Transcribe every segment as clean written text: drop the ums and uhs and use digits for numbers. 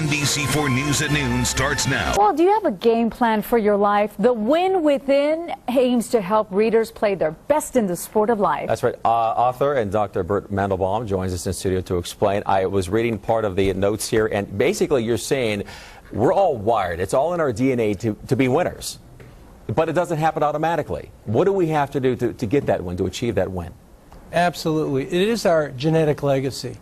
KNBC-4 News at Noon starts now. Well, do you have a game plan for your life? The Win Within aims to help readers play their best in the sport of life. That's right. Author and Dr. Bert Mandelbaum joins us in studio to explain. I was reading part of the notes here, and basically you're saying we're all wired. It's all in our DNA to be winners. But it doesn't happen automatically. What do we have to do to get that win, to achieve that win? Absolutely. It is our genetic legacy.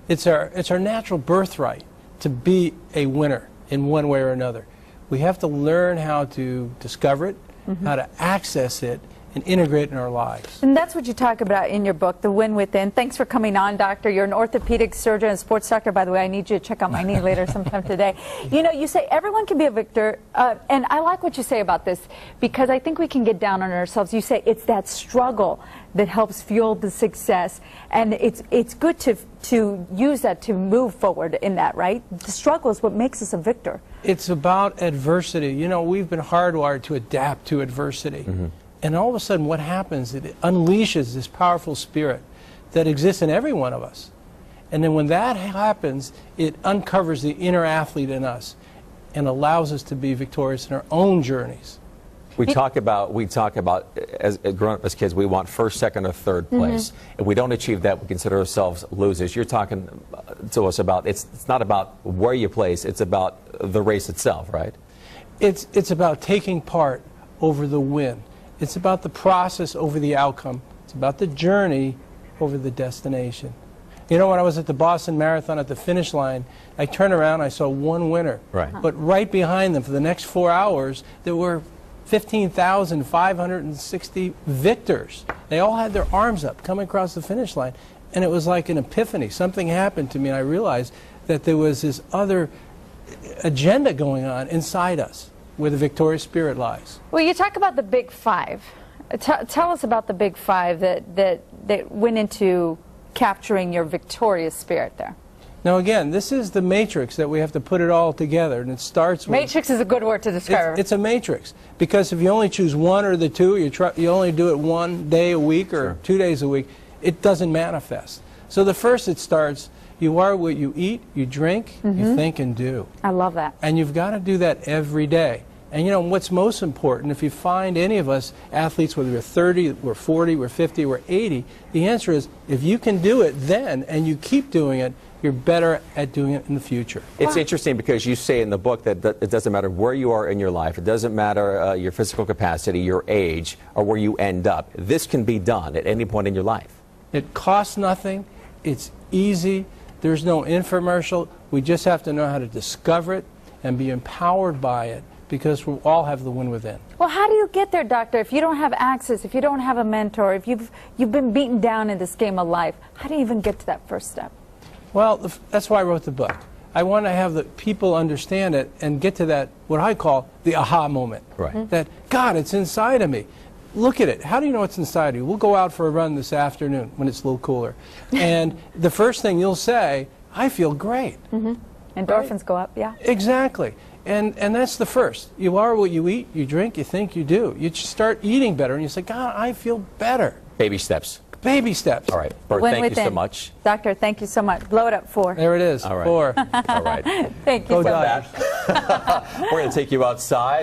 It's our natural birthright to be a winner in one way or another. We have to learn how to discover it, how to access it, and integrate it in our lives. And that's what you talk about in your book, The Win Within. Thanks for coming on, Doctor. You're an orthopedic surgeon and sports doctor. By the way, I need you to check out my knee later sometime today. You know, you say everyone can be a victor, and I like what you say about this because I think we can get down on ourselves. You say it's that struggle that helps fuel the success, and it's good to use that to move forward in that, right? The struggle is what makes us a victor. It's about adversity. You know, we've been hardwired to adapt to adversity. And all of a sudden what happens, it unleashes this powerful spirit that exists in every one of us. And then when that happens, it uncovers the inner athlete in us and allows us to be victorious in our own journeys. We talk about as grown up as kids, we want first, second, or third place. If we don't achieve that, we consider ourselves losers. You're talking to us about it's not about where you place, it's about the race itself, right? It's about taking part over the win. It's about the process over the outcome. It's about the journey over the destination. You know, when I was at the Boston Marathon at the finish line, I turned around, I saw one winner. Right. But right behind them for the next 4 hours, there were 15,560 victors. They all had their arms up coming across the finish line. And it was like an epiphany. Something happened to me, and I realized that there was this other agenda going on inside us, where the victorious spirit lies. Well, you talk about the big five. Tell us about the big five that went into capturing your victorious spirit there. Now again, this is the matrix that we have to put it all together, and it starts with... Matrix is a good word to describe. It's a matrix, because if you only choose one or the two, you only do it 1 day a week or 2 days a week, it doesn't manifest. So the first, it starts, you are what you eat, you drink, you think and do. I love that. And you've got to do that every day. And you know, what's most important, if you find any of us athletes, whether we're 30, we're 40, we're 50, we're 80, the answer is, if you can do it then and you keep doing it, you're better at doing it in the future. It's interesting because you say in the book that it doesn't matter where you are in your life, it doesn't matter your physical capacity, your age, or where you end up. This can be done at any point in your life. It costs nothing, it's easy, there's no infomercial, we just have to know how to discover it and be empowered by it, because we all have the win within. Well, how do you get there, Doctor? If you don't have access, if you don't have a mentor, if you've been beaten down in this game of life, how do you even get to that first step? Well, that's why I wrote the book. I want to have the people understand it and get to that, what I call the aha moment. Right. That, God, it's inside of me. Look at it. How do you know it's inside of you? We'll go out for a run this afternoon when it's a little cooler. And the first thing you'll say, I feel great. Endorphins go up, yeah. Exactly. And that's the first. You are what you eat, you drink, you think, you do. You just start eating better, and you say, God, I feel better. Baby steps. Baby steps. All right. Bert, thank you so much. Doctor, thank you so much. Blow it up, 4. There it is. All right. 4. All right. Thank you so much. We're going to take you outside.